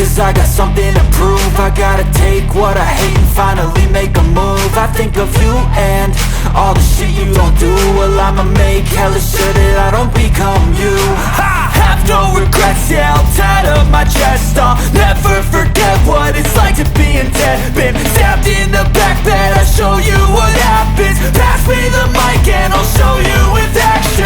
cause I got something to prove. I gotta take what I hate and finally make a move. I think of you and all the shit you don't do. Well, I'ma make hella sure that I don't become you. I have no regrets, yeah, I'll tattle my chest. I'll never forget what it's like to be in debt. Been stabbed in the back bed, I'll show you what happens. Pass me the mic and I'll show you with action.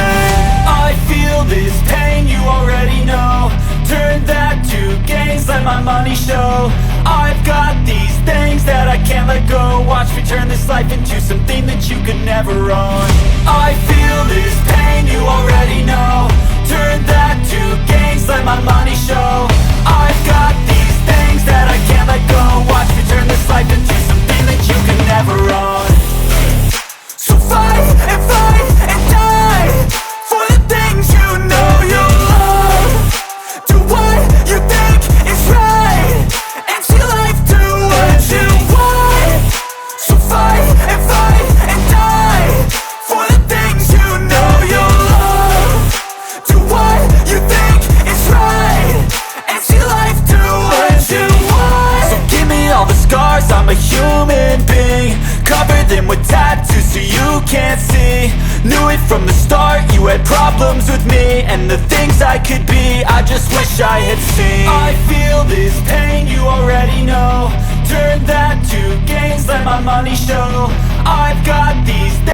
I feel this pain, you already know. Turn that to gains, let my money show. I've got these things that I can't let go. Watch me turn this life into something that you could never own. I feel this pain, you already know. Turn that to gains, let my money show. I've got these things that I can't let go. Watch me turn this life into something that you could never own. So fight and die for the things you know you love. Do what you think is right and see life do what you want. So fight and die for the things you know you love. Do what you think is right and see life do what you want. So give me all the scars, I'm a human being. Cover them with tattoos so you can't see. Knew it from the start, you had problems with me and the things I could be, I just wish I had seen. I feel this pain, you already know. Turn that to gains, let my money show. I've got these